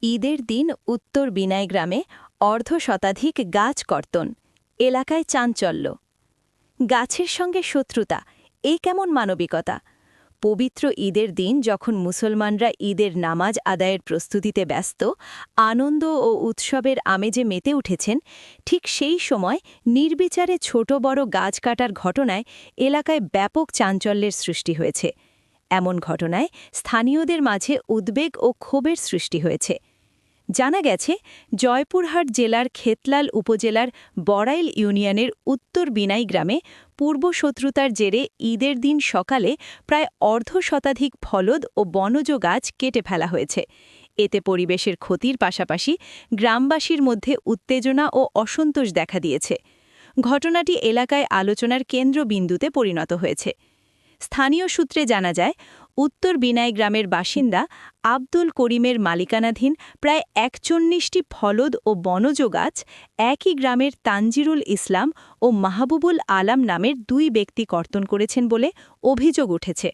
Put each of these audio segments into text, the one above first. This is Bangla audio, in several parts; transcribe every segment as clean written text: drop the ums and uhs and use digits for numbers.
ঈদের দিন উত্তর বিনাই গ্রামে অর্ধশতাধিক গাছ কর্তন, এলাকায় চাঞ্চল্য। গাছের সঙ্গে শত্রুতা, এই কেমন মানবিকতা! পবিত্র ঈদের দিন যখন মুসলমানরা ঈদের নামাজ আদায়ের প্রস্তুতিতে ব্যস্ত, আনন্দ ও উৎসবের আমেজে মেতে উঠেছেন, ঠিক সেই সময় নির্বিচারে ছোট বড় গাছ কাটার ঘটনায় এলাকায় ব্যাপক চাঞ্চল্যের সৃষ্টি হয়েছে। এমন ঘটনায় স্থানীয়দের মাঝে উদ্বেগ ও ক্ষোভের সৃষ্টি হয়েছে। জানা গেছে, জয়পুরহাট জেলার খেতলাল উপজেলার বড়াইল ইউনিয়নের উত্তর বিনাই গ্রামে পূর্বশত্রুতার জেরে ঈদের দিন সকালে প্রায় অর্ধশতাধিক ফলদ ও বনজ গাছ কেটে ফেলা হয়েছে। এতে পরিবেশের ক্ষতির পাশাপাশি গ্রামবাসীর মধ্যে উত্তেজনা ও অসন্তোষ দেখা দিয়েছে। ঘটনাটি এলাকায় আলোচনার কেন্দ্রবিন্দুতে পরিণত হয়েছে। স্থানীয় সূত্রে জানা যায়, উত্তর বিনাই গ্রামের বাসিন্দা আব্দুল করিমের মালিকানাধীন প্রায় ৪১টি ফলদ ও বনজ গাছ একই গ্রামের তানজিরুল ইসলাম ও মাহবুবুল আলাম নামের দুই ব্যক্তি কর্তন করেছেন বলে অভিযোগ উঠেছে।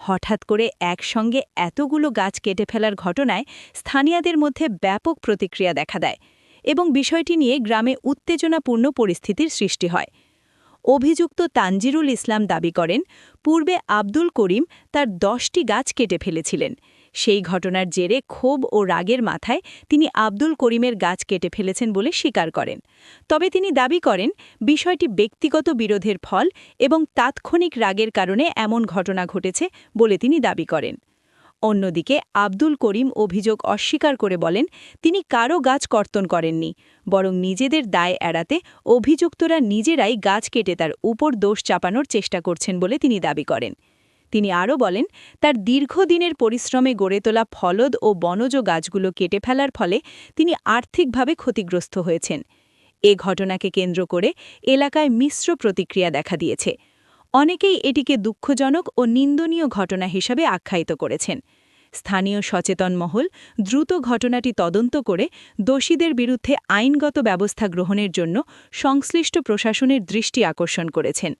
হঠাৎ করে একসঙ্গে এতগুলো গাছ কেটে ফেলার ঘটনায় স্থানীয়দের মধ্যে ব্যাপক প্রতিক্রিয়া দেখা দেয় এবং বিষয়টি নিয়ে গ্রামে উত্তেজনাপূর্ণ পরিস্থিতির সৃষ্টি হয়। অভিযুক্ত তানজিরুল ইসলাম দাবি করেন, পূর্বে আব্দুল করিম তার ১০টি গাছ কেটে ফেলেছিলেন। সেই ঘটনার জেরে ক্ষোভ ও রাগের মাথায় তিনি আব্দুল করিমের গাছ কেটে ফেলেছেন বলে স্বীকার করেন। তবে তিনি দাবি করেন, বিষয়টি ব্যক্তিগত বিরোধের ফল এবং তাৎক্ষণিক রাগের কারণে এমন ঘটনা ঘটেছে বলে তিনি দাবি করেন। অন্যদিকে আব্দুল করিম অভিযোগ অস্বীকার করে বলেন, তিনি কারও গাছ কর্তন করেননি, বরং নিজেদের দায় এড়াতে অভিযুক্তরা নিজেরাই গাছ কেটে তার উপর দোষ চাপানোর চেষ্টা করছেন বলে তিনি দাবি করেন। তিনি আরও বলেন, তার দীর্ঘদিনের পরিশ্রমে গড়ে তোলা ফলদ ও বনজ গাছগুলো কেটে ফেলার ফলে তিনি আর্থিকভাবে ক্ষতিগ্রস্ত হয়েছেন। এ ঘটনাকে কেন্দ্র করে এলাকায় মিশ্র প্রতিক্রিয়া দেখা দিয়েছে। অনেকেই এটিকে দুঃখজনক ও নিন্দনীয় ঘটনা হিসাবে আখ্যায়িত করেছেন। স্থানীয় সচেতন মহল দ্রুত ঘটনাটি তদন্ত করে দোষীদের বিরুদ্ধে আইনগত ব্যবস্থা গ্রহণের জন্য সংশ্লিষ্ট প্রশাসনের দৃষ্টি আকর্ষণ করেছেন।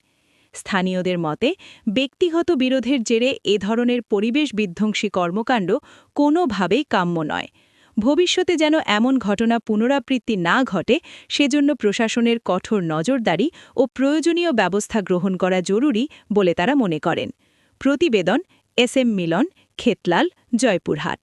স্থানীয়দের মতে, ব্যক্তিগত বিরোধের জেরে এ ধরনের পরিবেশ বিধ্বংসী কর্মকাণ্ড কোনোভাবেই কাম্য নয়। ভবিষ্যতে যেন এমন ঘটনা পুনরাবৃত্তি না ঘটে, সেজন্য প্রশাসনের কঠোর নজরদারি ও প্রয়োজনীয় ব্যবস্থা গ্রহণ করা জরুরি বলে তারা মনে করেন। প্রতিবেদন এস এম মিলন, খেতলাল, জয়পুরহাট।